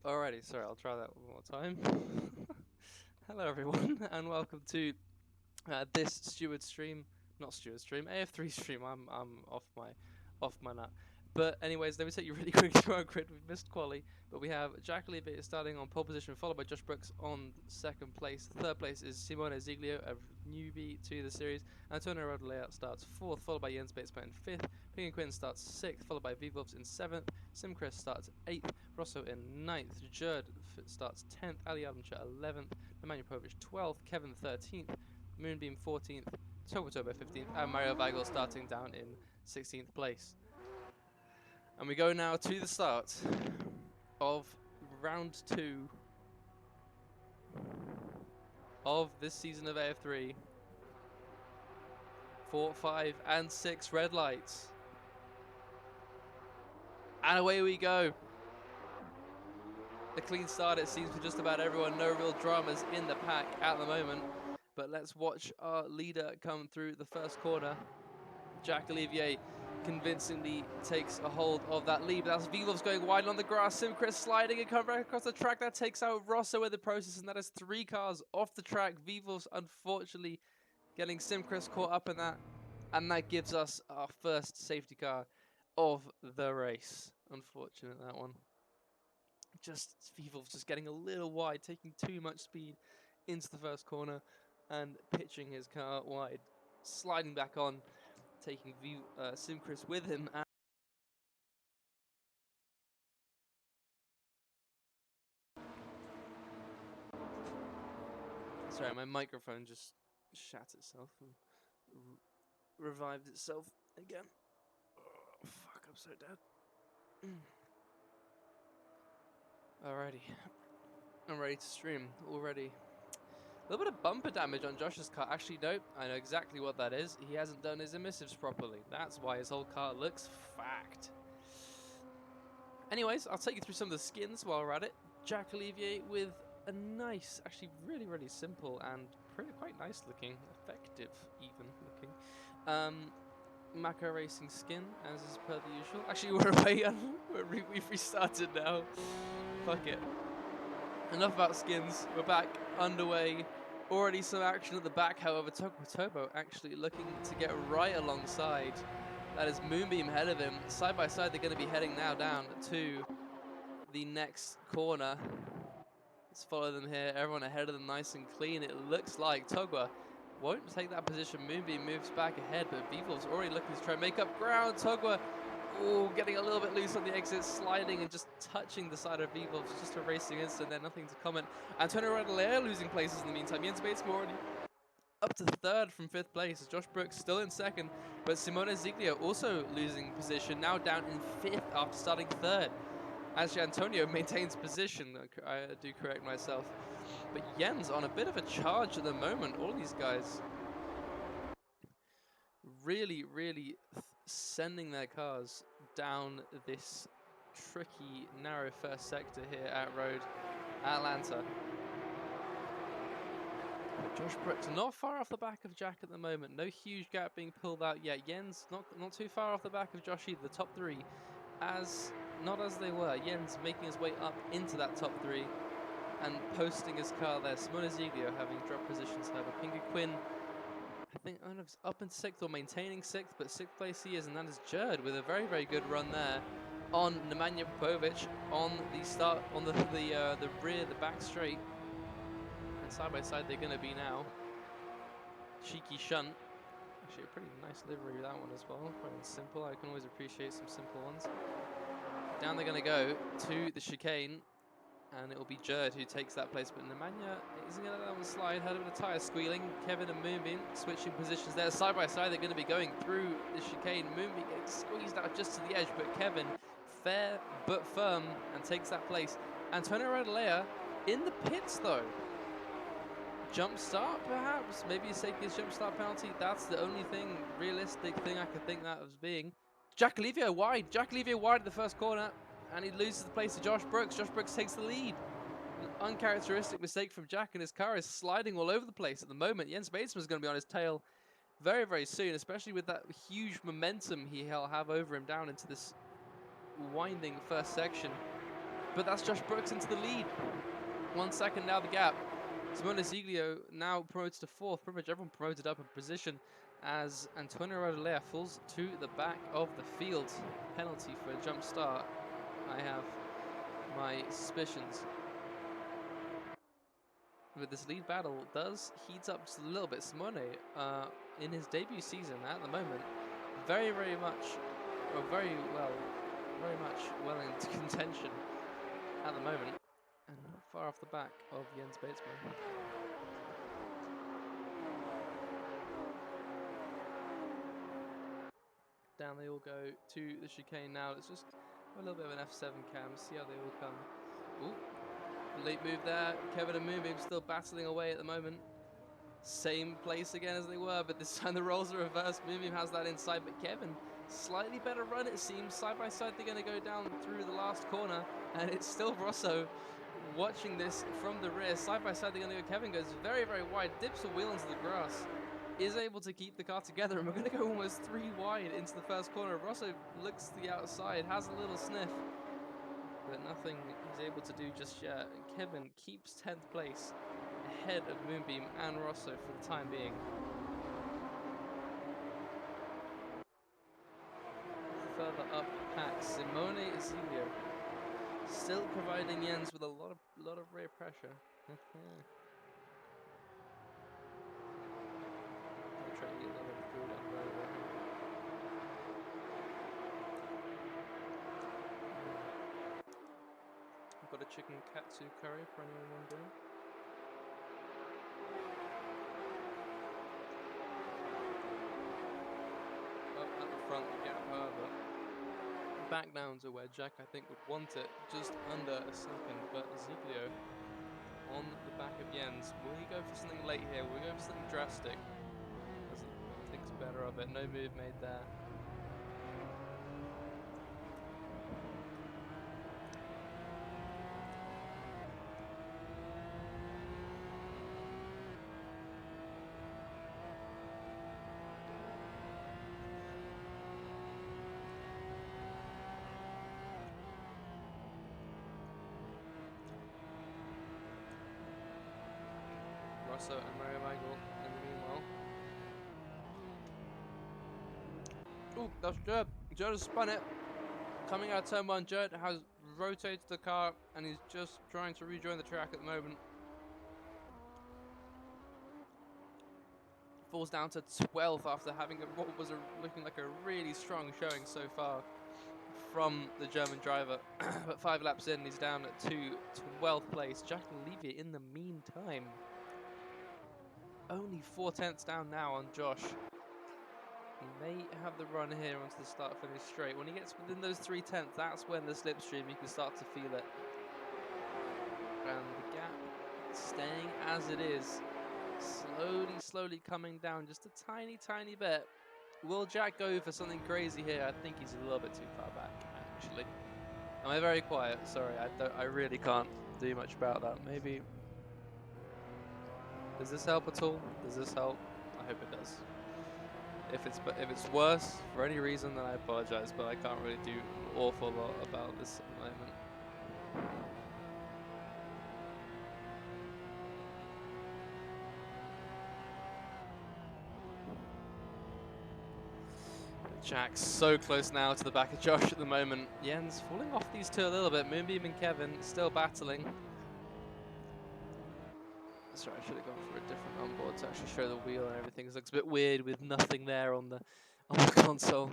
Alrighty, sorry, I'll try that one more time. Hello everyone, and welcome to this Steward stream, not Steward stream, AF3 stream. I'm off my nut. But anyways, let me take you really quick through our grid. We've missed quali, but we have Jack Olivier starting on pole position, followed by Josh Brooks on second place. Third place is Simone Ziglio, a newbie to the series. Antonio Rodalea starts fourth, followed by Jens Batesman in fifth. Ping Quinn starts sixth, followed by Vivovs in seventh. Simchris starts eighth, Rosso in ninth. Jerd starts 10th, Ali Adamcher 11th, Nemanja Povic 12th, Kevin 13th, Moonbeam 14th, Tobo 15th, and Mario Weigel starting down in 16th place. And we go now to the start of round 2 of this season of AF3. 4, 5, and 6 red lights. And away we go. A clean start, it seems, for just about everyone. No real dramas in the pack at the moment. But let's watch our leader come through the first corner. Jack Olivier convincingly takes a hold of that lead. That's Vivovs going wide on the grass. Simchris sliding and coming back across the track. That takes out Rosso in the process, and that is 3 cars off the track. Vivovs, unfortunately, getting Simchris caught up in that. And that gives us our first safety car of the race. Unfortunate, that one. Just Vivovs just getting a little wide, taking too much speed into the first corner and pitching his car wide, sliding back on, taking Simchris with him. And sorry, my microphone just shat itself and revived itself again. Oh, fuck, I'm so dead. Alrighty, I'm ready to stream already. A little bit of bumper damage on Josh's car. Actually, no, I know exactly what that is. He hasn't done his emissives properly. That's why his whole car looks fact. Anyways, I'll take you through some of the skins while we're at it. Jack Olivier with a nice, actually really simple and quite nice looking, effective even looking, Mako Racing skin, as is per the usual. Actually, we're away. We've restarted now. Fuck it. Enough about skins. We're back underway. Already some action at the back, however. Tobo actually looking to get right alongside. That is Moonbeam ahead of him. Side by side, they're going to be heading now down to the next corner. Let's follow them here. Everyone ahead of them nice and clean. It looks like Togwa won't take that position. Moonbeam moves back ahead, but Vivov's already looking to try and make up ground. Togwa, ooh, getting a little bit loose on the exit, sliding and just touching the side of Vivov's. Just a racing instant there, nothing to comment. Antonio Rodalea losing places in the meantime. Jens Batesman already up to third from 5th place. Josh Brooks still in second, but Simone Ziglio also losing position, now down in 5th after starting 3rd. Actually, Antonio maintains position, I do correct myself. But Jens on a bit of a charge at the moment. All these guys really sending their cars down this tricky, narrow first sector here at Road Atlanta. But Josh Brooks not far off the back of Jack at the moment. No huge gap being pulled out yet. Jens not too far off the back of Josh either. The top 3 not as they were. Jens making his way up into that top 3 and posting his car there. Simone Ziglio having dropped positions. However, Pingu Quinn, I think, I don't know if it's up in 6th or maintaining 6th, but 6th place he is, and that is Jerd with a very good run there on Nemanja Popovic on the start, on the rear, the back straight. And side by side they're going to be now. Cheeky shunt. Actually, a pretty nice livery that one as well. Quite simple. I can always appreciate some simple ones. Down they're going to go to the chicane, and it will be Jerd who takes that place. But Nemanja isn't going to let that one slide. Had a bit of tyre squealing. Kevin and Moonbeam switching positions there. Side by side, they're going to be going through the chicane. Moonbeam gets squeezed out just to the edge, but Kevin, fair but firm, and takes that place. Antonio Rodalea in the pits, though. Jump start, perhaps? Maybe he's taking his jump start penalty. That's the only realistic thing I could think that as being. Jack Olivier wide. Jack Olivier wide at the first corner, and he loses the place to Josh Brooks. Josh Brooks takes the lead. An uncharacteristic mistake from Jack, and his car is sliding all over the place at the moment. Jens Batesman is going to be on his tail very soon, especially with that huge momentum he'll have over him down into this winding first section. But that's Josh Brooks into the lead. 1 second now the gap. Simone Ziglio now promotes to 4th. Pretty much everyone promoted up in position as Antonio Rodolea falls to the back of the field. Penalty for a jump start. I have my suspicions. But this lead battle does heat up just a little bit. Simone, in his debut season at the moment, very much well into contention at the moment, and not far off the back of Jens Batesman. Down they all go to the chicane now. It's just a little bit of an F7 cam. See how they all come. Ooh, late move there. Kevin and Moonbeam still battling away at the moment. Same place again as they were, but this time the roles are reversed. Moonbeam has that inside, but Kevin, slightly better run it seems. Side by side they're going to go down through the last corner, and it's still Rosso watching this from the rear. Side by side they're going to go. Kevin goes very wide, dips a wheel into the grass, is able to keep the car together, and we're going to go almost 3 wide into the first corner. Rosso looks to the outside, has a little sniff, but nothing he's able to do just yet. And Kevin keeps 10th place ahead of Moonbeam and Rosso for the time being. Further up the pack, Simone Ziglio still providing Jens with a lot of rear pressure. I've got a chicken katsu curry for anyone wondering. Up at the front, the gap, however, back down to where Jack, I think, would want it, just under a second. But Ziglio on the back of Jens. Will he go for something late here? Will he go for something drastic? Thinks better of it. No move made there. Rosso and Mario Michael in the meanwhile. Ooh, that's Jerd. Jerd has spun it. Coming out of turn 1, Jerd has rotated the car and he's just trying to rejoin the track at the moment. Falls down to 12th after having what was looking like a really strong showing so far from the German driver. But 5 laps in, he's down to 12th place. Jack Levy in the meantime. Only 4/10 down now on Josh. He may have the run here onto the start-finish straight. When he gets within those 3/10, that's when the slipstream, you can start to feel it. And the gap staying as it is. Slowly coming down just a tiny bit. Will Jack go for something crazy here? I think he's a little bit too far back, actually. Am I very quiet? Sorry, I really can't do much about that. Maybe. Does this help at all? Does this help? I hope it does. If it's worse for any reason, then I apologize, but I can't really do an awful lot about this at the moment. Jack's so close now to the back of Josh at the moment. Jens falling off these two a little bit. Moonbeam and Kevin still battling. Sorry, I should have gone for a different onboard to actually show the wheel and everything. It looks a bit weird with nothing there on the console.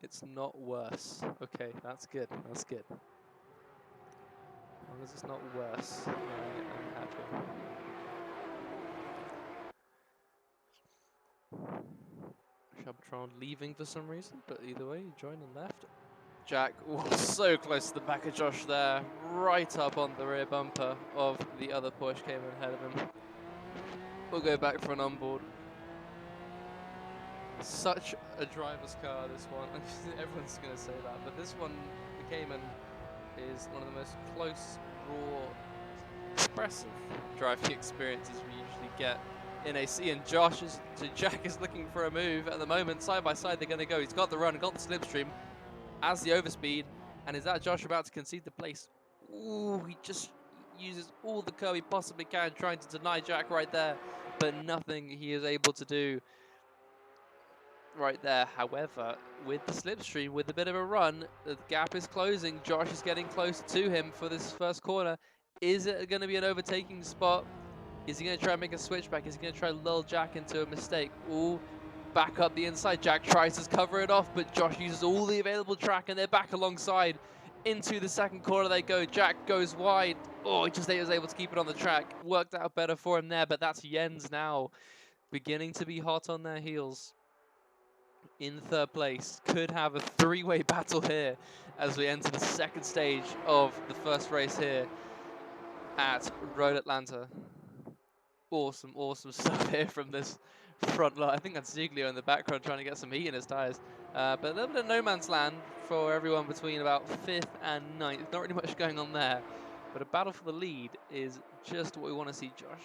It's not worse. Okay, that's good. That's good. As long as it's not worse, I'm happy. Shabtron leaving for some reason, but either way, he joined and left. Jack was so close to the back of Josh there, right up on the rear bumper of the other Porsche Cayman ahead of him. We'll go back for an onboard. Such a driver's car, this one. Everyone's going to say that, but this one, the Cayman, is one of the most close, raw, expressive driving experiences we usually get in AC. And Jack is looking for a move at the moment. Side by side, they're going to go. He's got the run, got the slipstream, as the overspeed, and is that Josh about to concede the place? Ooh, he just uses all the curb he possibly can, trying to deny Jack right there, but nothing he is able to do right there. However, with the slipstream, with a bit of a run, the gap is closing. Josh is getting closer to him for this first corner. Is it going to be an overtaking spot? Is he going to try and make a switchback? Is he going to try and lull Jack into a mistake? Ooh, back up the inside. Jack tries to cover it off, but Josh uses all the available track, and they're back alongside. Into the second corner they go. Jack goes wide. Oh, he just was able to keep it on the track. Worked out better for him there, but that's Jens now beginning to be hot on their heels. In third place, could have a three-way battle here as we enter the second stage of the first race here at Road Atlanta. Awesome, awesome stuff here from this front lot. I think that's Ziglio in the background trying to get some heat in his tyres. But a little bit of no man's land for everyone between about 5th and 9th. Not really much going on there. But a battle for the lead is just what we want to see. Josh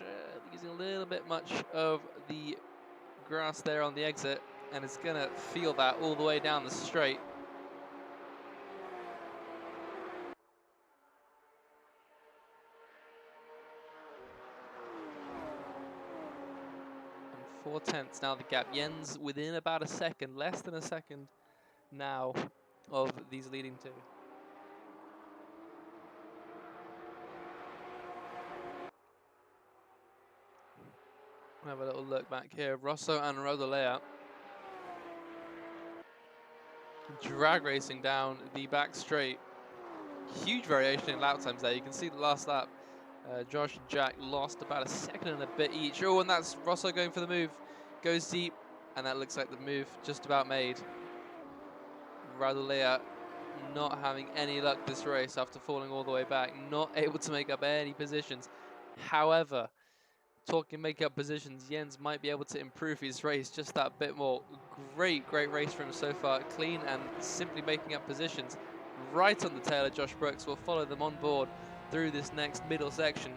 using a little bit much of the grass there on the exit, and it's going to feel that all the way down the straight. And 4/10 now the gap. Jens within about a second, less than a second now of these leading two. Have a little look back here. Rosso and Rodolea drag racing down the back straight. Huge variation in lap times there. You can see the last lap. Josh and Jack lost about a second and a bit each. Oh, and that's Rosso going for the move. Goes deep, and that looks like the move just about made. Rodolea not having any luck this race after falling all the way back. Not able to make up any positions. However, talking make up positions, Jens might be able to improve his race just that bit more. Great race from him so far. Clean and simply making up positions right on the tail of Josh Brooks. We'll follow them on board through this next middle section.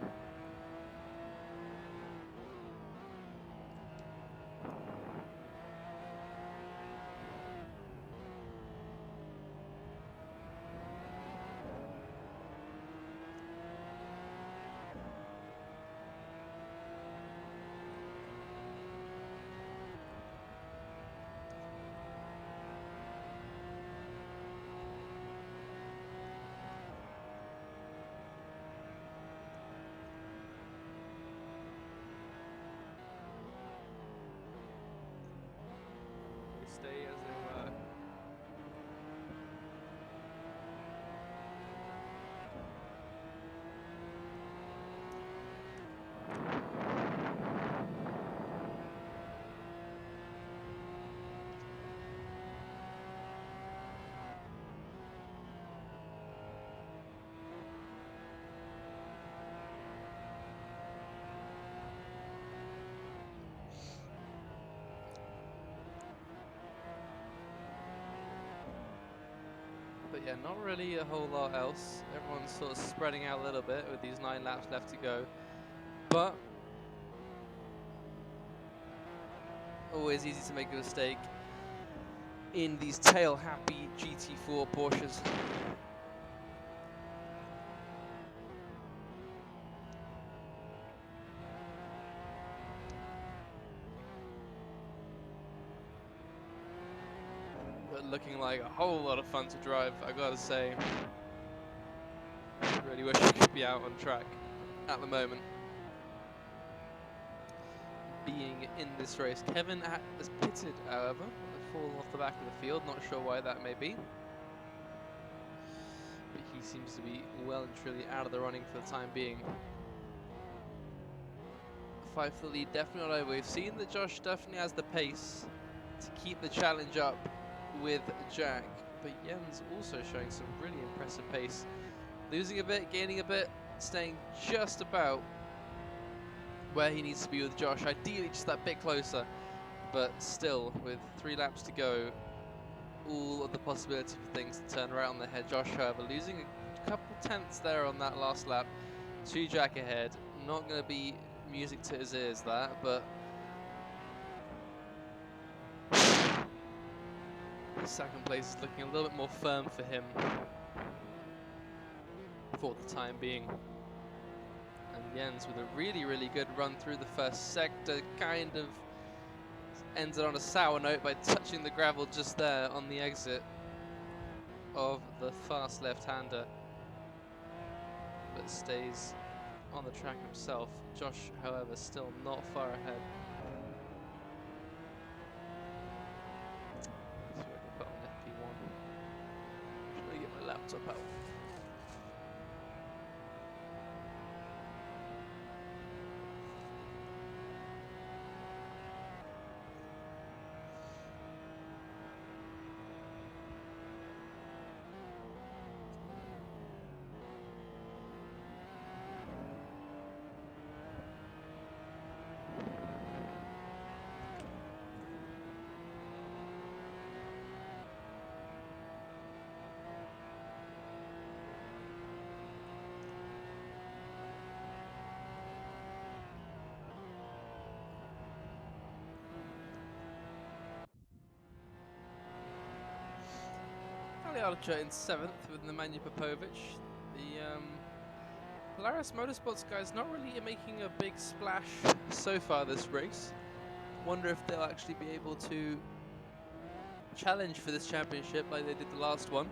Stay as they were. But yeah, not really a whole lot else. Everyone's sort of spreading out a little bit with these 9 laps left to go. But always easy to make a mistake in these tail-happy GT4 Porsches. But looking like a whole lot of fun to drive, I gotta say. Really wish I could be out on track at the moment, being in this race. Kevin has pitted, however, fallen off the back of the field. Not sure why that may be. But he seems to be well and truly out of the running for the time being. Fight for the lead, definitely not over. We've seen that Josh definitely has the pace to keep the challenge up with Jack, but Jens also showing some really impressive pace. Losing a bit, gaining a bit, staying just about where he needs to be with Josh. Ideally just that bit closer, but still with 3 laps to go, all of the possibility for things to turn right on their head. Josh, however, losing a couple tenths there on that last lap. 2 Jack ahead. Not going to be music to his ears, that, but second place is looking a little bit more firm for him. for the time being. And Jens with a really, really good run through the first sector, kind of ended on a sour note by touching the gravel just there on the exit of the fast left-hander, but stays on the track himself. Josh, however, still not far ahead. So I can put on FP1. Should I get my laptop out? Aljarcha in 7th with Nemanja Popovic. The Polaris Motorsports guys not really making a big splash so far this race. Wonder if they'll actually be able to challenge for this championship like they did the last one.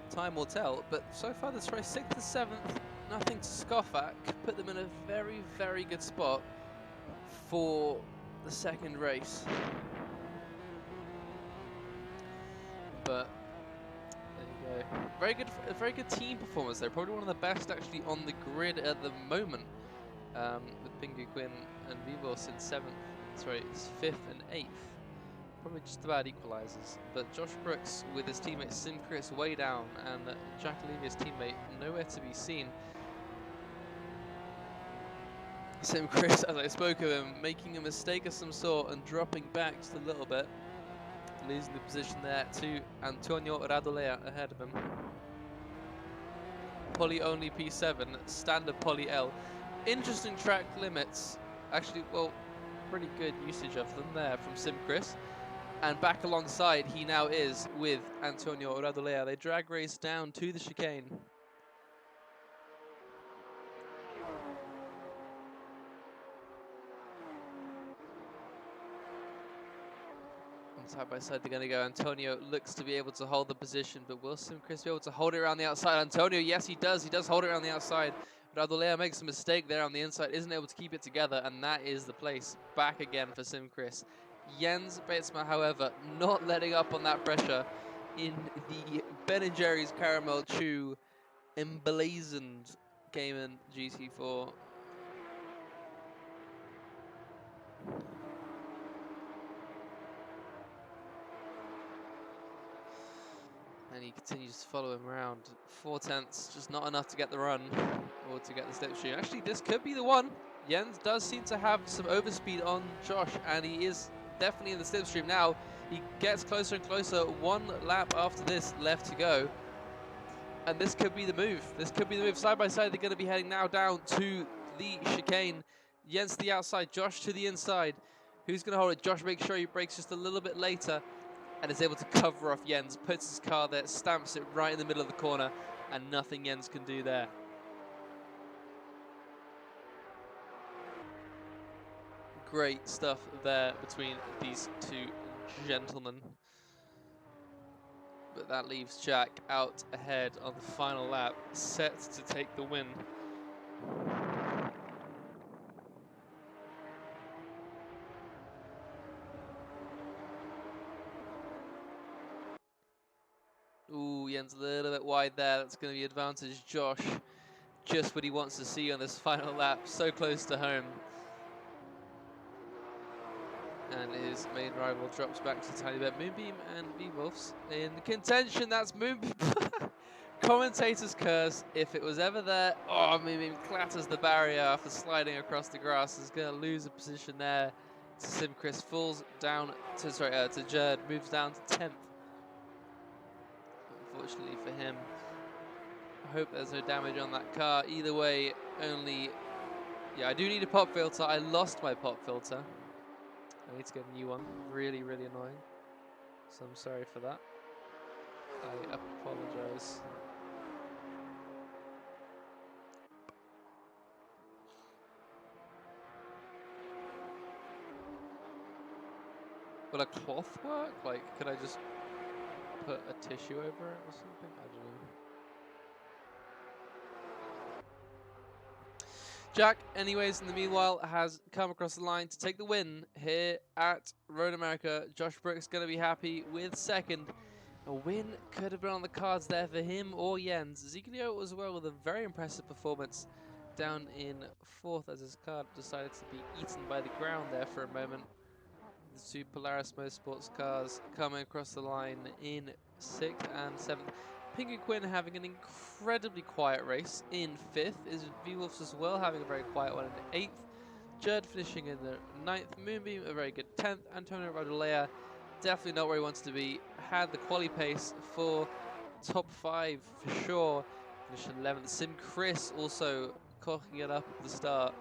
Time will tell, but so far this race, 6th to 7th, nothing to scoff at. Could put them in a very, very good spot for the second race. But there you go. Very good team performance there. Probably one of the best actually on the grid at the moment. With Pingu Quinn and Vivos in 7th. Sorry, it's 5th and 8th. Probably just about equalizers. But Josh Brooks with his teammate Simchris way down, and Jack Olivia's teammate nowhere to be seen. Simchris, as I spoke of him, making a mistake of some sort and dropping back just a little bit. Losing the position there to Antonio Radolea ahead of him. Poly only P7, standard Poly L. Interesting track limits. Actually, well, pretty good usage of them there from Simchris. And back alongside he now is with Antonio Radolea. They drag race down to the chicane. Side by side they're going to go. Antonio looks to be able to hold the position, but will Simchris be able to hold it around the outside? Antonio, yes he does. He does hold it around the outside. Radolea makes a mistake there on the inside, isn't able to keep it together, and that is the place back again for Simchris. Jens Beitzma, however, not letting up on that pressure in the Ben & Jerry's Caramel Chew emblazoned Cayman GT4. And he continues to follow him around. 4/10, just not enough to get the run or to get the slipstream. Actually, this could be the one. Jens does seem to have some overspeed on Josh, and he is definitely in the slipstream now. He gets closer and closer. One lap after this left to go. And this could be the move. This could be the move. Side by side, they're going to be heading now down to the chicane. Jens to the outside, Josh to the inside. Who's going to hold it? Josh makes sure he brakes just a little bit later and is able to cover off Jens, puts his car there, stamps it right in the middle of the corner, and nothing Jens can do there. Great stuff there between these two gentlemen. But that leaves Jack out ahead on the final lap, set to take the win. Ooh, Jens a little bit wide there. That's going to be advantage Josh. Just what he wants to see on this final lap. So close to home. And his main rival drops back to a tiny bit. Moonbeam and V-Wolves in contention. That's Moonbeam. Commentator's curse. If it was ever there. Oh, Moonbeam clatters the barrier after sliding across the grass. Is going to lose a position there. Simchris falls down to, to Jerd. Moves down to 10th. Unfortunately for him. I hope there's no damage on that car. Either way, only... Yeah, I do need a pop filter. I lost my pop filter. I need to get a new one. Really, really annoying. So I'm sorry for that. I apologize. Will a cloth work? Like, could I just put a tissue over it or something? I don't know. Jack, anyways, in the meanwhile, has come across the line to take the win here at Road America. Josh Brooks going to be happy with second. A win could have been on the cards there for him or Jens. Ziglio as well with a very impressive performance down in fourth as his car decided to be eaten by the ground there for a moment. The two Polaris Motorsports cars coming across the line in sixth and seventh. Pink and Quinn having an incredibly quiet race in fifth. Is V-Wolves as well having a very quiet one in eighth. Judd finishing in the ninth. Moonbeam a very good 10th. Antonio Rodolea definitely not where he wants to be. Had the quali pace for top 5 for sure. Finished 11th. Sim Chris also cocking it up at the start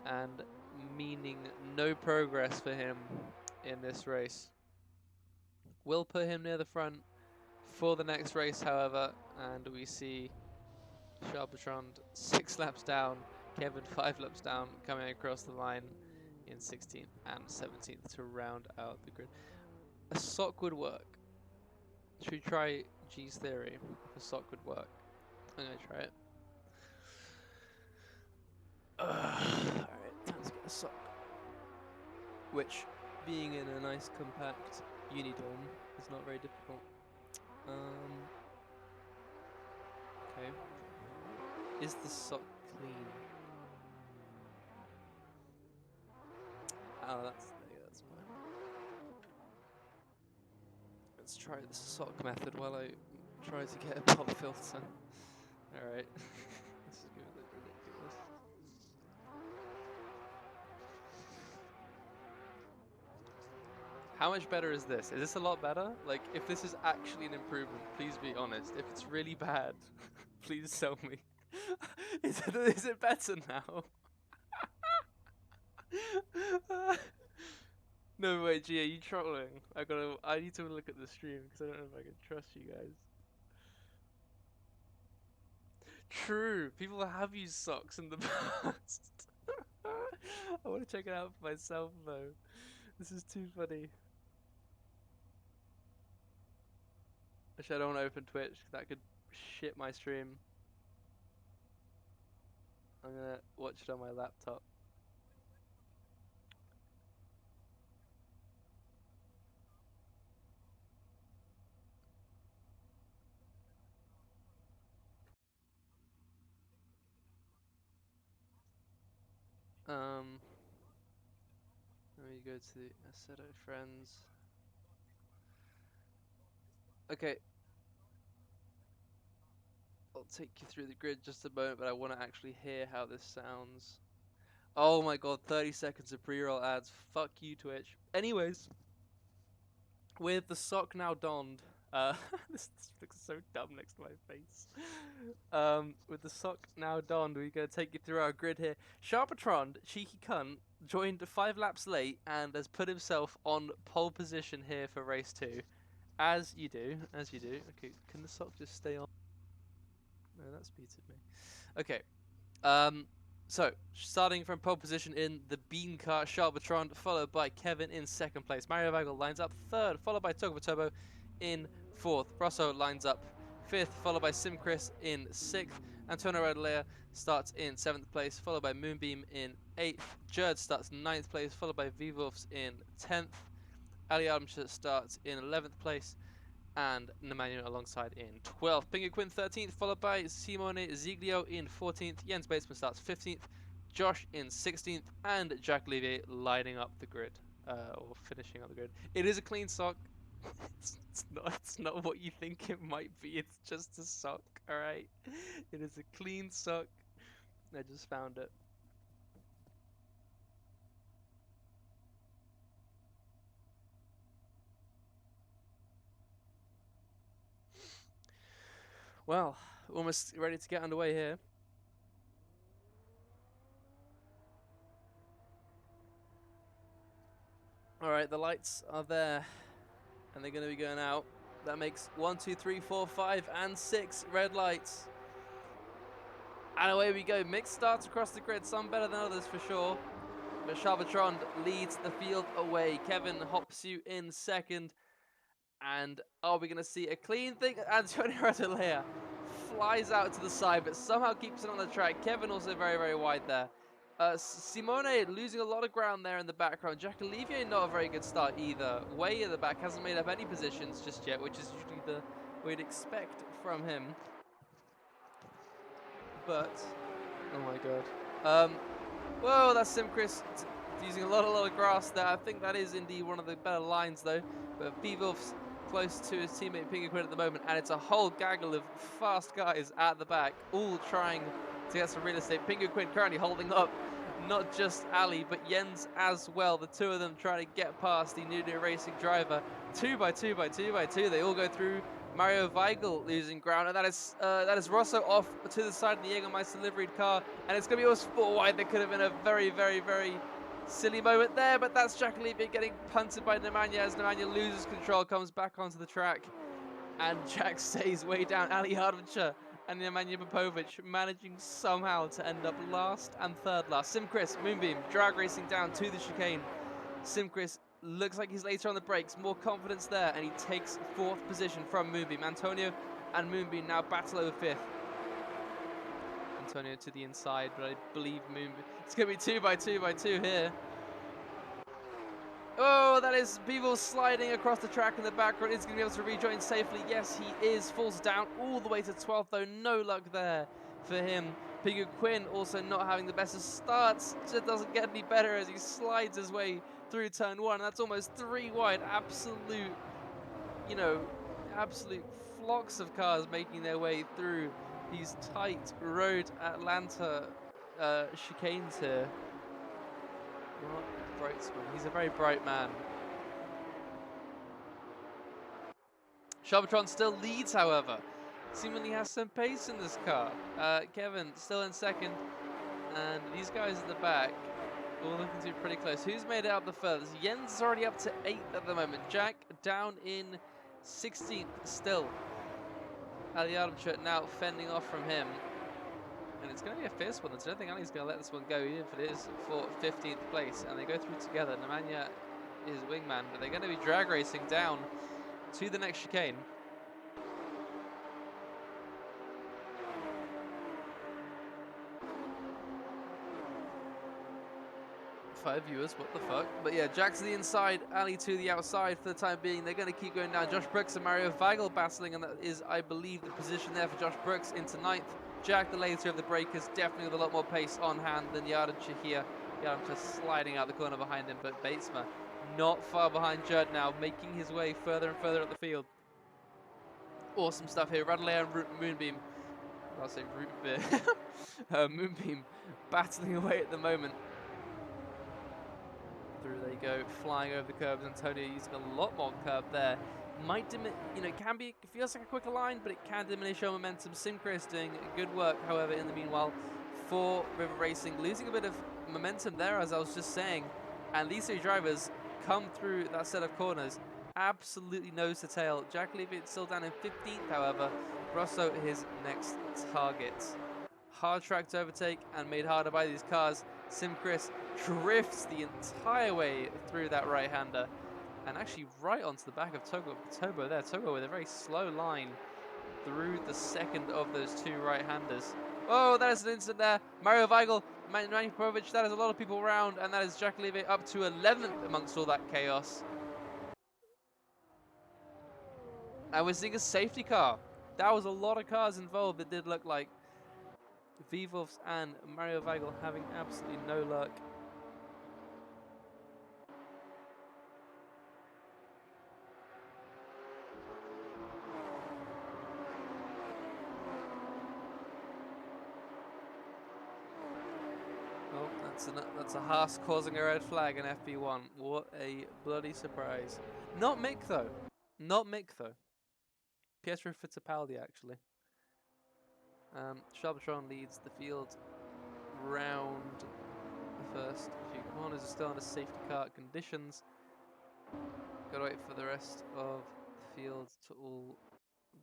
and meaning no progress for him in this race. Will put him near the front for the next race, however, and we see Charpatron 6 laps down, Kevin 5 laps down, coming across the line in 16th and 17th to round out the grid. A sock would work. Should we try G's theory? If a sock would work. I'm going to try it. Alright, time to get a sock. Which, being in a nice compact unidome, is not very difficult. Okay. Is the sock clean? Oh, that's fine. Let's try the sock method while I try to get a pop filter. Alright. This is gonna look ridiculous. How much better is this? Is this a lot better? Like, if this is actually an improvement, please be honest. If it's really bad, please tell me. Is it better now? No, wait, G, are you trolling? I need to look at the stream because I don't know if I can trust you guys. True, people have used socks in the past. I want to check it out for myself though. This is too funny. Actually, I don't want to open Twitch because that could shit my stream. I'm gonna watch it on my laptop. Let me go to the Assetto Friends. Okay. I'll take you through the grid just a moment, but I want to actually hear how this sounds. Oh my god, 30 seconds of pre-roll ads. Fuck you, Twitch. Anyways, with the sock now donned, this looks so dumb next to my face. With the sock now donned, we're going to take you through our grid here. Sharpatron, cheeky cunt, joined 5 laps late and has put himself on pole position here for race 2. As you do. Okay, can the sock just stay on? No, that speeds me. Okay. So, starting from pole position in the Bean Car, Sharpatron, followed by Kevin in 2nd place. Mario Bagel lines up 3rd, followed by Turbo Turbo in 4th. Rosso lines up 5th, followed by Sim Chris in 6th. Antonio Rodolea starts in 7th place, followed by Moonbeam in 8th. Jerd starts 9th place, followed by V-Wolves in 10th. Ali Adamshire starts in 11th place, and Nemanja alongside in 12th. Pingu Quinn 13th, followed by Simone Ziglio in 14th. Jens Batesman starts 15th. Josh in 16th, and Jack Levier lining up the grid, or finishing up the grid. It is a clean sock. It's not what you think it might be. It's just a sock, all right? It is a clean sock. I just found it. Well, almost ready to get underway here. Alright, the lights are there, and they're going to be going out. That makes 1, 2, 3, 4, 5, and 6 red lights. And away we go. Mixed starts across the grid, some better than others for sure. But Charbatron leads the field away. Kevin hops you in second. And are we going to see a clean thing? Antonio Radulea flies out to the side, but somehow keeps it on the track. Kevin also very, very wide there. Simone losing a lot of ground there in the background. Jack Olivier not a very good start either. Way in the back, hasn't made up any positions just yet, which is usually the we'd expect from him. But, oh my god. Whoa, that's Simchris using a lot of grass there. I think that is indeed one of the better lines though. But Bivulf's close to his teammate Pinguquin at the moment, and it's a whole gaggle of fast guys at the back, all trying to get some real estate. Pinguquin currently holding up not just Ali, but Jens as well. The two of them trying to get past the Nuno Racing driver. 2 by 2 by 2 by 2. They all go through. Mario Weigel losing ground, and that is Rosso off to the side of the Jägermeister liveried car, and it's going to be almost 4 wide. There could have been a very, very, very silly moment there, but that's Jack Olivier getting punted by Nemanja as Nemanja loses control, comes back onto the track, and Jack stays way down. Ali Hardwicher and Nemanja Popovic managing somehow to end up last and third last. Simchris, Moonbeam, drag racing down to the chicane. Simchris looks like he's later on the brakes, more confidence there, and he takes 4th position from Moonbeam. Antonio and Moonbeam now battle over 5th. Antonio to the inside, but I believe Moonbeam. It's going to be 2 by 2 by 2 here. Oh, that is Beevil sliding across the track in the background. Is going to be able to rejoin safely. Yes, he is. Falls down all the way to 12th, though. No luck there for him. Pinguquin also not having the best of starts. Just doesn't get any better as he slides his way through turn 1. That's almost 3 wide. Absolute, absolute flocks of cars making their way through these tight road Atlanta chicanes here. What a Brightsman. He's a very bright man. Charbatron still leads, however. Seemingly has some pace in this car. Kevin still in second. And these guys at the back all looking to be pretty close. Who's made it up the furthest? Jens is already up to 8th at the moment. Jack down in 16th still. Ali Adamchut now fending off from him. And it's going to be a fierce one. I don't think Ali's going to let this one go, even if it is for 15th place. And they go through together. Nemanja is wingman, but they're going to be drag racing down to the next chicane. 5 viewers, what the fuck? But yeah, Jack to the inside, Ali to the outside for the time being. They're going to keep going down. Josh Brooks and Mario Weigel battling, and that is, I believe, the position there for Josh Brooks into 9th. Jack, the later of the breakers, definitely with a lot more pace on hand than Yardimcha here. Yardimcha sliding out the corner behind him, but Batesma not far behind Judd now, making his way further and further up the field. Awesome stuff here. Radulea and Moonbeam. I'll say Root Beer. Moonbeam battling away at the moment. Through they go, flying over the curbs. Antonio using a lot more curb there. Might it can be, it feels like a quicker line, but it can diminish our momentum. Simchris doing good work, however, in the meanwhile, for River Racing, losing a bit of momentum there, as I was just saying. And these two drivers come through that set of corners absolutely nose to tail. Jack Olivier still down in 15th, however. Rosso his next target. Hard track to overtake and made harder by these cars. Simchris drifts the entire way through that right-hander and actually right onto the back of Tobo there. Tobo with a very slow line through the second of those two right-handers. Oh, that is an incident there. Mario Weigel, Nemanja Popovic, that is a lot of people around, and that is Jack Olivier up to 11th amongst all that chaos. And we're seeing a safety car. That was a lot of cars involved. It did look like Vivovs and Mario Weigel having absolutely no luck. Oh, that's a Haas causing a red flag in FP1. What a bloody surprise. Not Mick though. Not Mick though. Pietro Fittipaldi actually. Charbatron leads the field round the first few corners. Are still under safety car conditions. Gotta wait for the rest of the field to all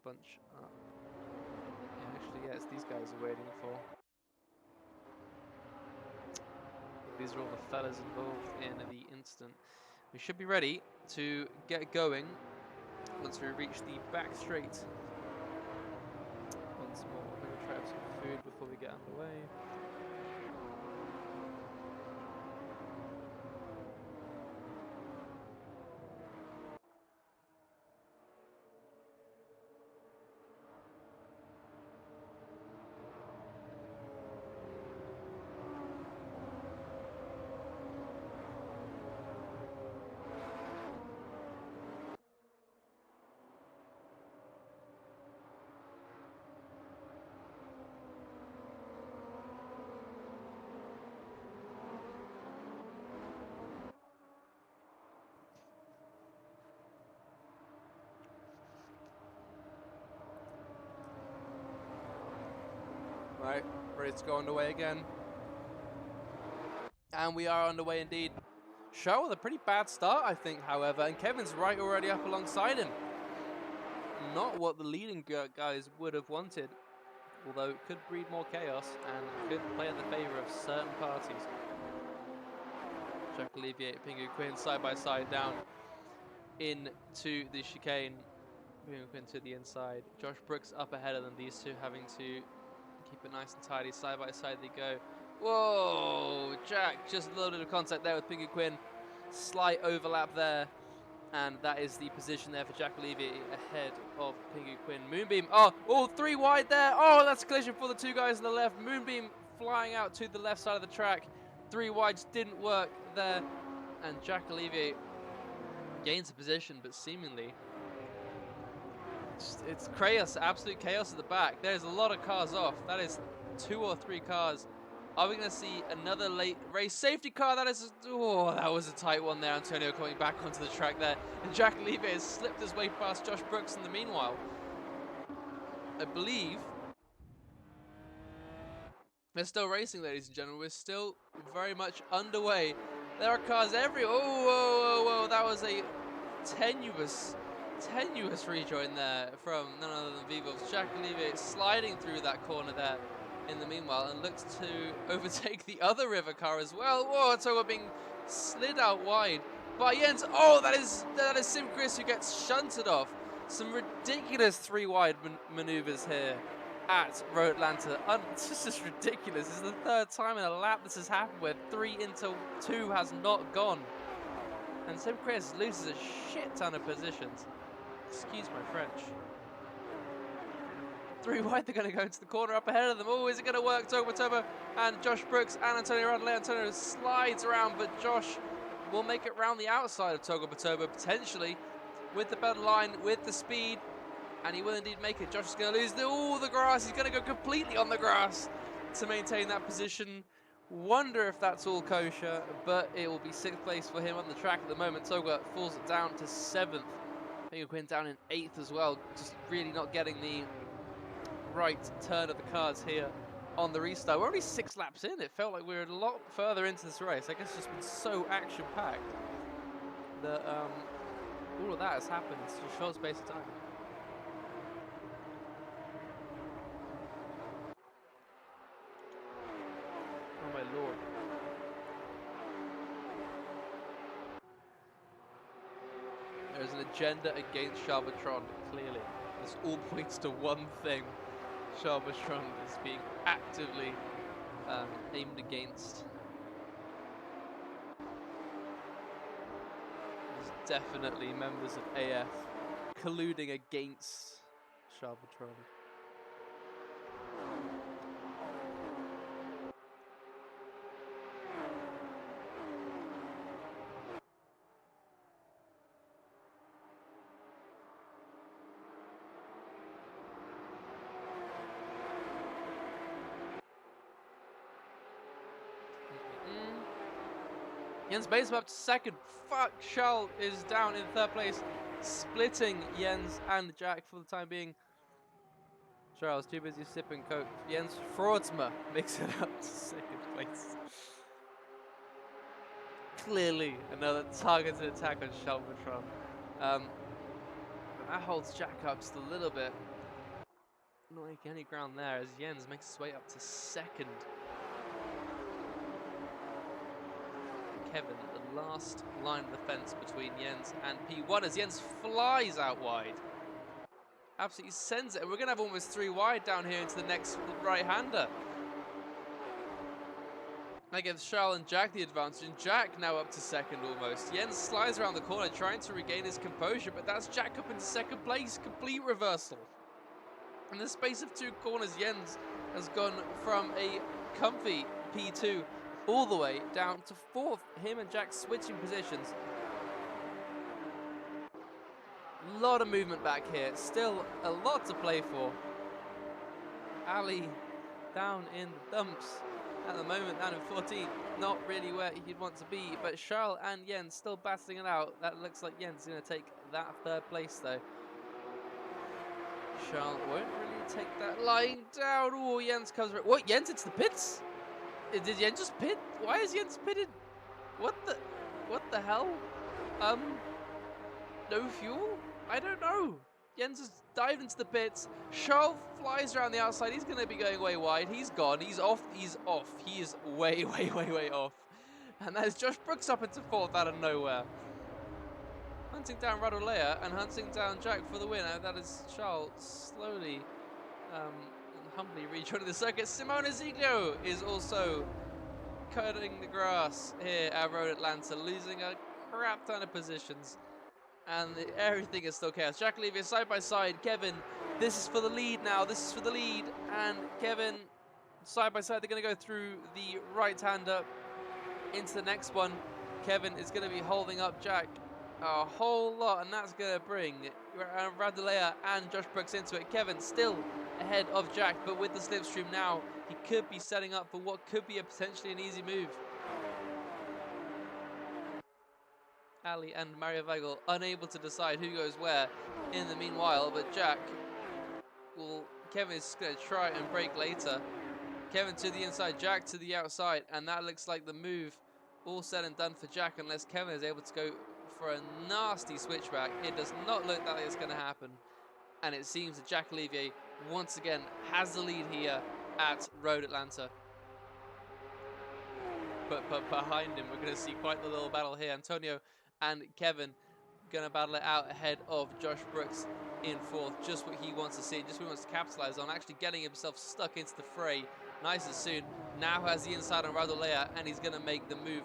bunch up. Yeah, actually, yeah, it's these guys we're waiting for. these are all the fellas involved in the incident. We should be ready to get going once we reach the back straight. Once more, I'm going to try some food before we get underway. Right, ready to go underway again. And we are underway indeed. Show with a pretty bad start, I think, however, and Kevin's right already up alongside him. Not what the leading guys would have wanted, although it could breed more chaos and could play in the favour of certain parties. Jack Olivier, Pingu Quinn side by side down into the chicane. Pingu Quinn to the inside. Josh Brooks up ahead of them, these two having to keep it nice and tidy. Side by side they go. Whoa! Jack, just a little bit of contact there with Pingu Quinn. Slight overlap there. And that is the position there for Jack Olivier ahead of Pingu Quinn. Moonbeam, oh, 3 wide there. Oh, that's a collision for the 2 guys on the left. Moonbeam flying out to the left side of the track. 3 wides didn't work there. And Jack Olivier gains a position, but seemingly it's chaos, absolute chaos at the back. There's a lot of cars off. That is 2 or 3 cars. Are we going to see another late race safety car? That is, oh, that was a tight one there. Antonio coming back onto the track there. And Jack Olivier has slipped his way past Josh Brooks in the meanwhile. I believe we're still racing, ladies and gentlemen. We're still very much underway. There are cars everywhere. Oh, whoa. That was a tenuous rejoin there from none other than Vivos. Jack Olivier sliding through that corner there in the meanwhile and looks to overtake the other river car as well. Whoa, so we're being slid out wide by Jens. Oh, that is Sim Chris who gets shunted off. Some ridiculous 3 wide maneuvers here at Road Atlanta. This is ridiculous. This is the 3rd time in a lap this has happened where 3 into 2 has not gone. And Sim Chris loses a shit ton of positions. Excuse my French. 3 wide, they're going to go into the corner up ahead of them. Oh, is it going to work? Toba and Josh Brooks and Antonio Radley. Antonio slides around, but Josh will make it round the outside of Toba potentially with the better line, with the speed, and he will indeed make it. Josh is going to lose the grass. He's going to go completely on the grass to maintain that position. Wonder if that's all kosher, but it will be 6th place for him on the track at the moment. Toga falls it down to 7th. Pingu Quinn down in 8th as well. Just really not getting the right turn of the cards here on the restart. We're only 6 laps in. It felt like we were a lot further into this race. I guess it's just been so action-packed that all of that has happened in such a short space of time. Oh my lord. There's an agenda against Charbatron, clearly. This all points to one thing. Charbatron is being actively aimed against. There's definitely members of AF colluding against Charbatron. Jens Bates up to 2nd. Fuck, Charles is down in 3rd place, splitting Jens and Jack for the time being. Charles too busy sipping coke. Jens Fraudsma makes it up to 2nd place. Clearly another targeted attack on Charbatron. That holds Jack up just a little bit. Not making any ground there as Jens makes his way up to 2nd. Kevin, the last line of the fence between Jens and P1 as Jens flies out wide. Absolutely sends it. And we're going to have almost 3 wide down here into the next right-hander. That gives Charles and Jack the advantage, and Jack now up to second almost. Jens slides around the corner trying to regain his composure, but that's Jack up into second place. Complete reversal. In the space of 2 corners, Jens has gone from a comfy P2 all the way down to 4th. Him and Jack switching positions. A lot of movement back here. Still a lot to play for. Ali down in the dumps at the moment, down in 14th. Not really where he'd want to be, but Charles and Jens still battling it out. That looks like Jens is going to take that 3rd place though. Charles won't really take that lying down. Oh, Jens comes. What? Jens into the pits? Did Jens just pit? Why is Jens pitted? What the hell? No fuel? I don't know. Jens has dived into the pits. Charles flies around the outside. He's going to be going way wide. He's gone. He's off. He's off. He is way, way, way, way off. And that is Josh Brooks up into 4th out of nowhere. Hunting down Radulea and hunting down Jack for the win. That is Charles slowly and humbly rejoining the circuit. Simone Ziglio is also cutting the grass here at Road Atlanta, losing a crap ton of positions. And everything is still chaos. Jack Levy side by side. Kevin, this is for the lead now. This is for the lead. And Kevin, side by side, they're going to go through the right-hander into the next one. Kevin is going to be holding up Jack a whole lot, and that's going to bring Radulea and Josh Brooks into it. Kevin still ahead of Jack, but with the slipstream now, he could be setting up for what could be a potentially an easy move. Ali and Mario Weigel unable to decide who goes where in the meanwhile, but Jack will, Kevin is going to try and break later. Kevin to the inside, Jack to the outside, and that looks like the move all said and done for Jack unless Kevin is able to go for a nasty switchback. It does not look like it's going to happen, and it seems that Jack Olivier once again has the lead here at Road Atlanta. But behind him, we're going to see quite the little battle here. Antonio and Kevin going to battle it out ahead of Josh Brooks in 4th. Just what he wants to see, just what he wants to capitalize on, actually getting himself stuck into the fray nice and soon. Now has the inside on Radulea, and he's going to make the move,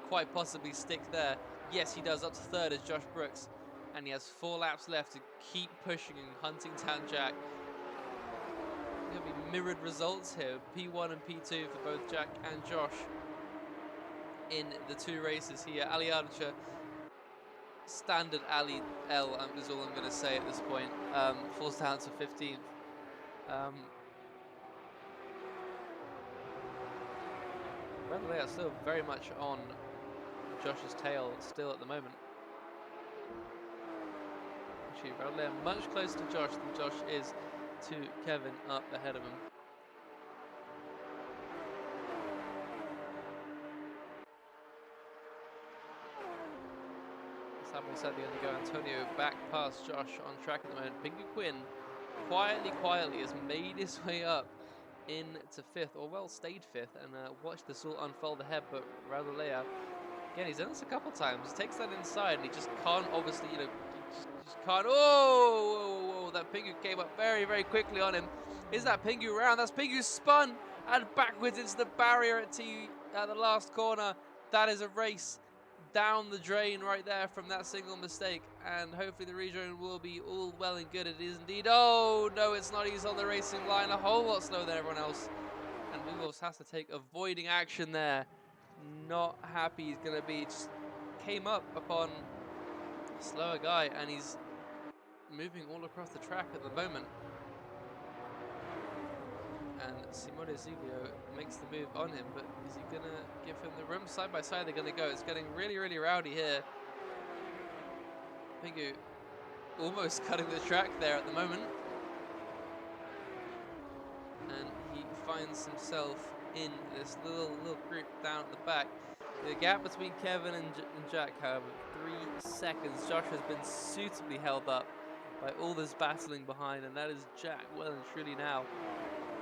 quite possibly stick there. Yes, he does, up to 3rd as Josh Brooks, and he has 4 laps left to keep pushing and hunting down Jack. There's going to be mirrored results here, P1 and P2 for both Jack and Josh in the 2 races here. Ali Archer, standard Ali L is all I'm going to say at this point, falls down to 15th. Radulea still very much on Josh's tail still at the moment. Actually, Radulea much closer to Josh than Josh is to Kevin up ahead of him. Samuel said they're going to go Antonio back past Josh on track at the moment. Pingu Quinn quietly has made his way up into 5th, or well stayed 5th, and watched this all unfold ahead. But Radulea, again, he's done this a couple times. He takes that inside, and he just can't, obviously, you know, just can't. Oh, that Pingu came up very, very quickly on him. Is that Pingu round? That's Pingu spun and backwards into the barrier at the last corner. That is a race down the drain right there from that single mistake, and hopefully the rejoin will be all well and good. It is indeed. Oh no, it's not. He's on the racing line a whole lot slower than everyone else, and Wolves has to take avoiding action there. Not happy. He's gonna be, just came up upon a slower guy, and he's moving all across the track at the moment. And Simone Ziglio makes the move on him, but is he going to give him the room? Side by side they're going to go. It's getting really, really rowdy here. Pingu almost cutting the track there at the moment. And he finds himself in this little group down at the back. The gap between Kevin and Jack, however, 3 seconds. Josh has been suitably held up by all this battling behind, and that is Jack well and truly now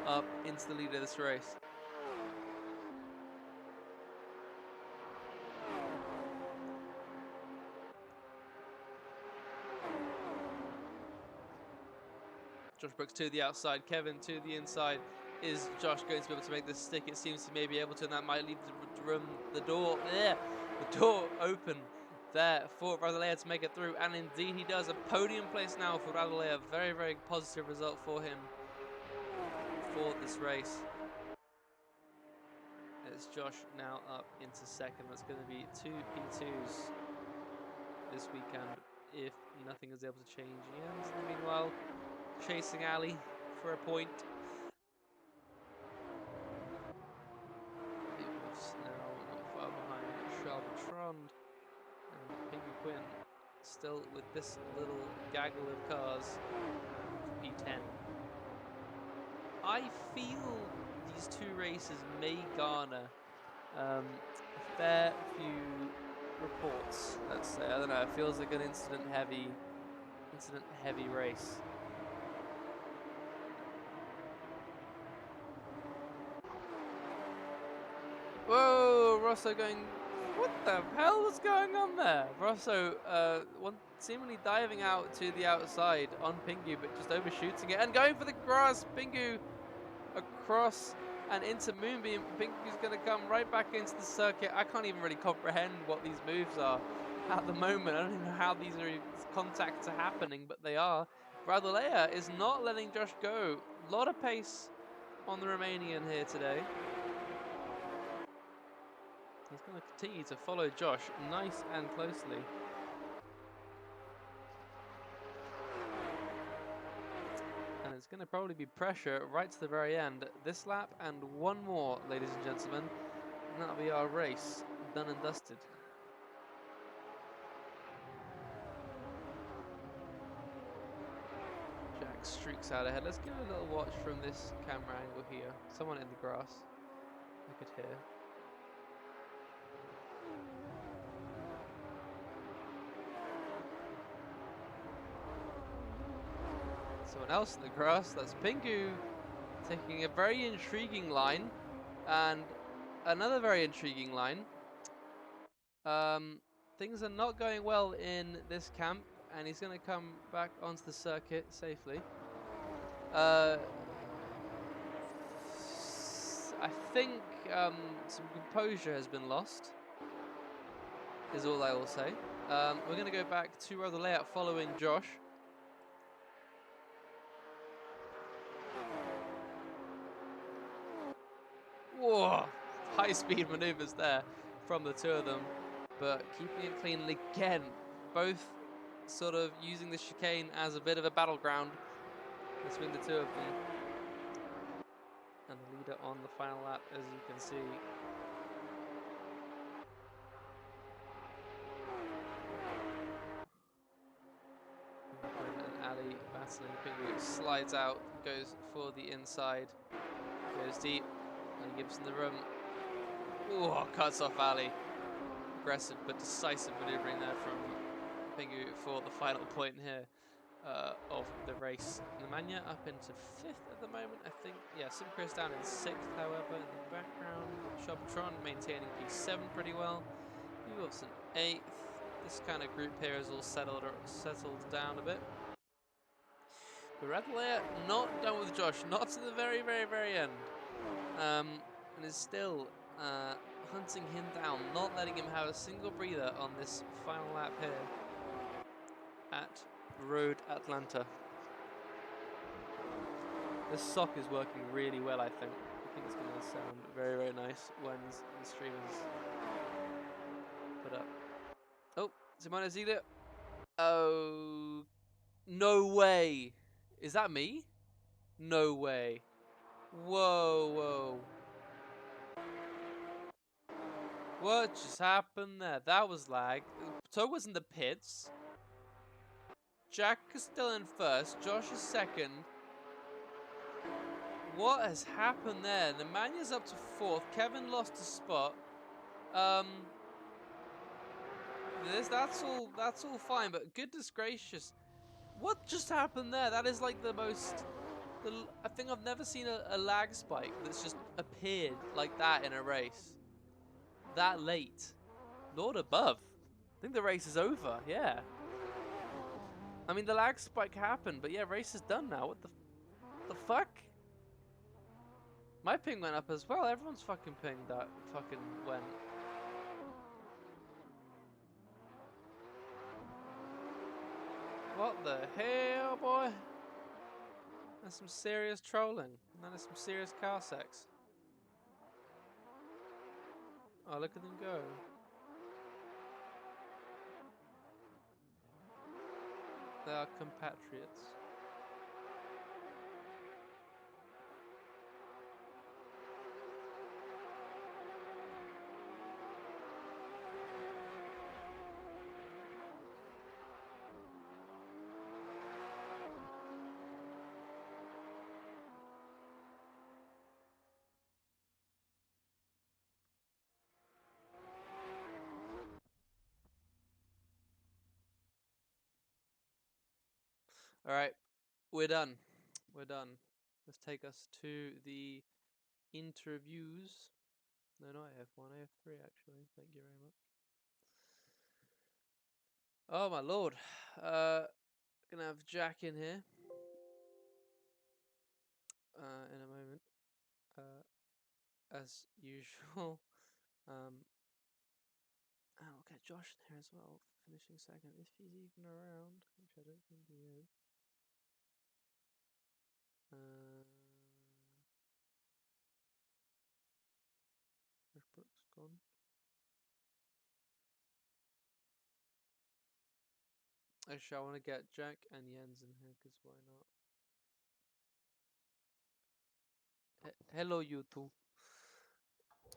up into the lead of this race. Josh Brooks to the outside, Kevin to the inside. Is Josh going to be able to make this stick? It seems he may be able to, and that might leave the door open there for Radulea to make it through, and indeed he does. A podium place now for Radulea. Very, very positive result for him for this race. It's Josh now up into second. That's going to be 2 P2s this weekend if nothing is able to change. Jens, meanwhile, chasing Ali for a point. It's now not far behind Charlotron and Pinky Quinn, still with this little gaggle of cars for P10. I feel these two races may garner a fair few reports, let's say. I don't know, it feels like an incident heavy race. Whoa, Rosso going, what the hell was going on there? Rosso seemingly diving out to the outside on Pingu, but just overshooting it and going for the grass. Pingu across and into Moonbeam. Pingu's going to come right back into the circuit. I can't even really comprehend what these moves are at the moment. I don't even know how these contacts are happening, but they are. Radulea is not letting Josh go. A lot of pace on the Romanian here today. He's going to continue to follow Josh nice and closely. And it's going to probably be pressure right to the very end. This lap and one more, ladies and gentlemen. And that'll be our race done and dusted. Jack streaks out ahead. Let's give a little watch from this camera angle here. Someone in the grass, I could hear. Someone else in the grass, that's Pingu, taking a very intriguing line, and another very intriguing line. Things are not going well in this camp, and he's going to come back onto the circuit safely. I think some composure has been lost, is all I will say. We're going to go back to the layout following Josh. Whoa! High-speed maneuvers there from the two of them, but keeping it clean again. Both sort of using the chicane as a bit of a battleground between the two of them. And the leader on the final lap, as you can see. And Ali battling Pingu, slides out, goes for the inside, goes deep. And gives him the room. Ooh, cuts off Ali. Aggressive but decisive maneuvering there from Pingu for the final point here of the race. Nemanja up into 5th at the moment, I think. Yeah, Simchris down in 6th, however, in the background. Shobtron maintaining P7 pretty well. Wilson 8th. This kind of group here is all settled down a bit. But Radulea not done with Josh, not to the very, very, very end. And is still hunting him down, not letting him have a single breather on this final lap here at Road Atlanta. This sock is working really well, I think. I think it's going to sound very, very nice when the stream is put up. Oh, Simone Ziegler. Oh, no way. Is that me? No way. Whoa, whoa. What just happened there? That was lag. Toe was in the pits. Jack is still in 1st. Josh is 2nd. What has happened there? Nemanja's up to 4th. Kevin lost a spot. That's all fine, but goodness gracious. What just happened there? That is like the most... I think I've never seen a lag spike that's just appeared like that in a race. That late. Lord above. I think the race is over, yeah. I mean, the lag spike happened, but yeah, race is done now. What the... fuck? My ping went up as well. Everyone's fucking ping that fucking went. What the hell, boy? That's some serious trolling. That is some serious car sex. Oh, look at them go. They are compatriots. Alright, we're done. We're done. Let's take us to the interviews. No, not AF1, AF3 actually. Thank you very much. Oh my lord. Gonna have Jack in here. In a moment. As usual. We'll get Josh in here as well, finishing second, if he's even around, which I don't think he is. Where's Brooks gone? Actually, I want to get Jack and Jens in here, because why not? Hello, you two.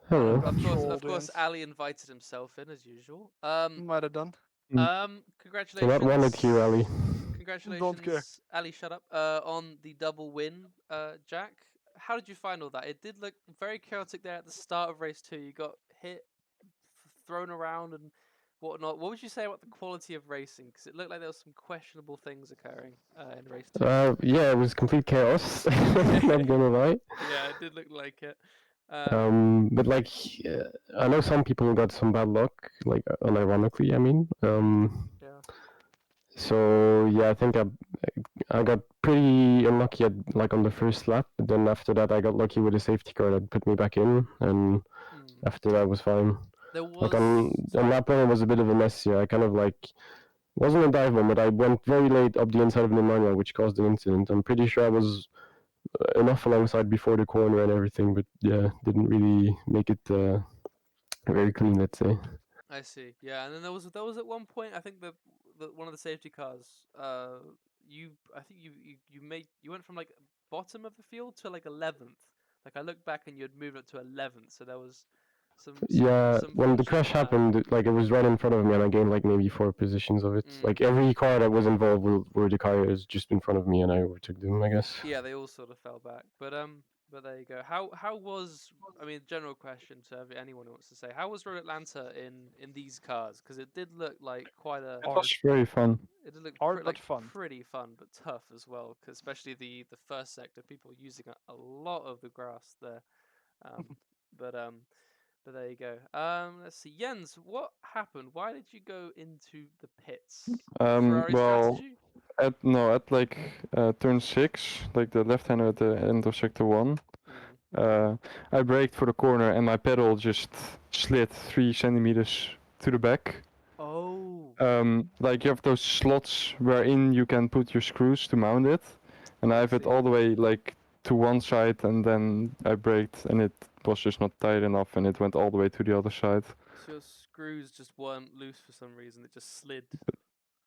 Hello. Of course, Ali invited himself in as usual. Might have done. Congratulations. So what wanted you, Ali? Congratulations, Don't care. Ali. Shut up. On the double win, Jack. How did you find all that? It did look very chaotic there at the start of race 2. You got hit, thrown around, and whatnot. What would you say about the quality of racing? Because it looked like there was some questionable things occurring in race 2. Yeah, it was complete chaos. Not gonna lie. Yeah, it did look like it. But like, I know some people got some bad luck, like unironically. I mean, Yeah. So yeah, I think I got pretty unlucky at like on the first lap, but then after that I got lucky with a safety car that put me back in, and after that was fine. There was Like on lap 1 it was a bit of a mess. Yeah, I kind of like wasn't a dive bomb, but I went very late up the inside of the manual, which caused the incident. I'm pretty sure I was enough alongside before the corner and everything, but yeah, didn't really make it very clean, let's say. I see. Yeah, and then there was at one point, I think the one of the safety cars. You went from like bottom of the field to like 11th. Like I looked back and you had moved up to 11th, so there was some when fun the shit crash with that. happened, like it was right in front of me, and I gained like maybe 4 positions of it. Like every car that was involved were the cars just in front of me, and I overtook them, I guess. Yeah, they all sort of fell back, but there you go. How was, I mean, general question to anyone who wants to say, how was Road Atlanta in these cars? Because it did look like quite a. It was very fun. It did look Hard but fun. pretty fun, but tough as well. Cause especially the first sector, people using a lot of the grass there. But there you go. Let's see, Jens, what happened? Why did you go into the pits? Ferrari strategy? At like turn 6, like the left hander at the end of sector 1, I braked for the corner and my pedal just slid 3 centimeters to the back. Oh. Like you have those slots wherein you can put your screws to mount it, and I have it all the way like to one side, and then I braked and it was just not tight enough and it went all the way to the other side. So your screws just weren't loose for some reason, it just slid.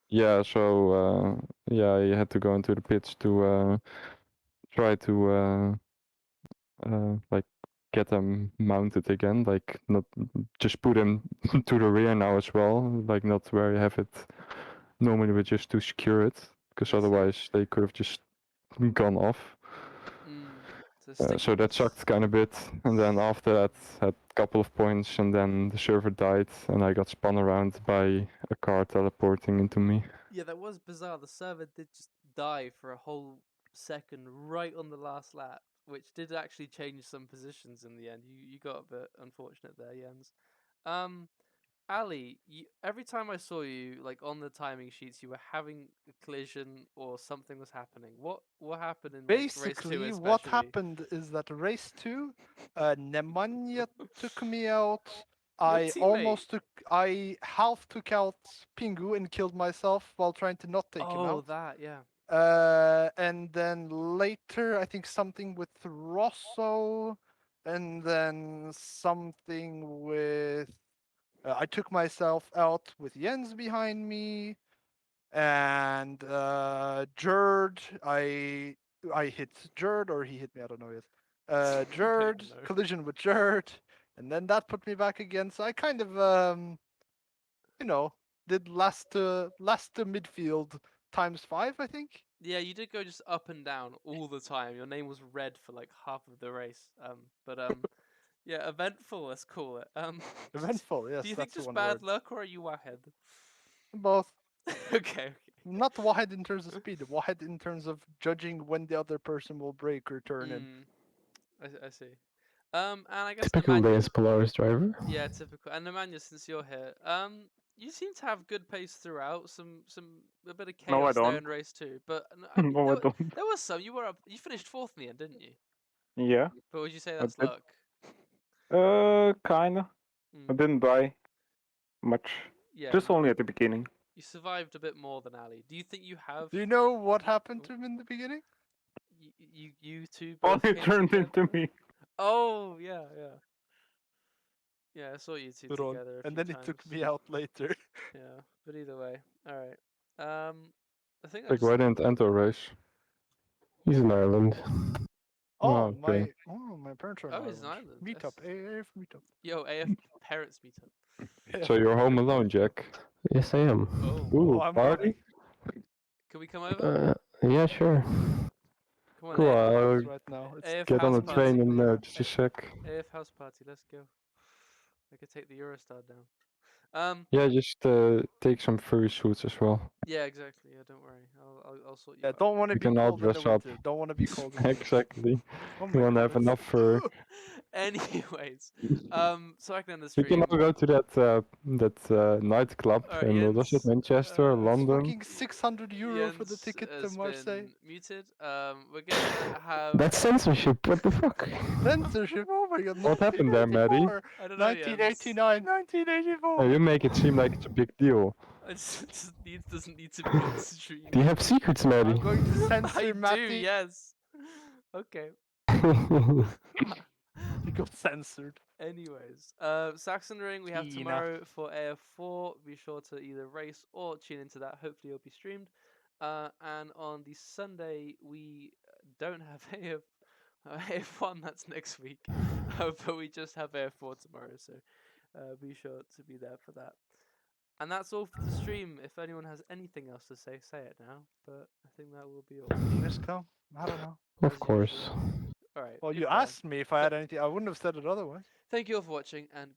Yeah, so yeah, I had to go into the pits to try to like get them mounted again, like not just put them to the rear now as well, like not where you have it normally, but just to secure it, because otherwise they could have just gone off. So that sucked kind of bit, and then after that had a couple of points, and then the server died and I got spun around by a car teleporting into me. Yeah, that was bizarre. The server did just die for a whole second right on the last lap, which did actually change some positions in the end. You got a bit unfortunate there, Jens. Ali, every time I saw you, like on the timing sheets, you were having a collision or something was happening. What happened in like race 2 Basically, what especially? happened is that race 2, Nemanja took me out. Your I teammate. half took out Pingu and killed myself while trying to not take him Oh, out. that yeah. And then later, I think something with Rosso, and then something with. I took myself out with Jens behind me, and Jerd. I hit Jerd, or he hit me. I don't know yet. Don't Jerd even know. collision with Jerd, and then that put me back again. So I kind of you know, did last to midfield times 5, I think. Yeah, you did go just up and down all the time. Your name was red for like half of the race. But yeah, eventful. Let's call it. Eventful, Do yes, you think that's the just one bad word. luck, or are you wahed? Both. Okay. Not Wahed in terms of speed, Wahed in terms of judging when the other person will break or turn in. I see. And I guess Typical day Nemanja. as Polaris driver. Yeah, typical. And Nemanja, since you're here, you seem to have good pace throughout. A bit of No, I chaos there don't. in race 2, but No, I don't. there was some. You were up. You finished 4th in the end, didn't you? Yeah, But would you say I that's did. luck? Kinda. I Mm, didn't die much. yeah, Just only at the beginning. you survived a bit more than Ali. Do you think you have? Do you know what happened Oh, to him in the beginning? you two Oh, both he came turned together? into me. Oh yeah, yeah. Yeah, I saw you two Ron. together a And few then he times. took me out later. Yeah, but either way, all right. I think I Like, just why didn't enter race? He's in Ireland. Oh, okay. my parents are in oh, he's in Ireland. Ireland. Meetup, AF meetup. Yo, AF parents meetup. So you're home alone, Jack? Yes, I am. Oh, Ooh, I'm party? coming. can we come over? Yeah, sure. Come on, Cool, AF. I'll Right now. It's AF get on house a 10 minutes party. train in later. just a sec. AF house party. Let's go. I could take the Eurostar down. Yeah, just take some furry suits as well. Yeah, exactly. Yeah, don't worry. I'll sort you Yeah, out. don't want to We be can all cold in the dress up. winter. Don't want to be cold in the winter. Exactly. Oh We my want to god, have that's... enough fur. Anyways, so I can end the We can stream. all go to that nightclub Alright, in what was it, Manchester, It's London? fucking 600 euro for the Jens ticket to has Marseille. been muted. We're gonna have. That's censorship. What the fuck? Censorship, oh my god, What happened there, Maddie? 1984, I don't know, Jens. 1989, 1984. Oh, you make it seem like it's a big deal. It just doesn't need to be on stream. Do you have secrets, Maddie? I'm going to I censor do, Matty. yes. Okay. He got censored. Anyways, Saxon Ring we have Tina. tomorrow for AF4. Be sure to either race or tune into that. Hopefully, it'll be streamed. And on the Sunday we don't have AF1. That's next week, but we just have AF4 tomorrow. So be sure to be there for that. And that's all for the stream. If anyone has anything else to say, say it now. But I think that will be all. Miscom? I don't know. Of As course. usual. All right. Well, you goodbye. asked me if I had anything. I wouldn't have said it otherwise. Thank you all for watching, and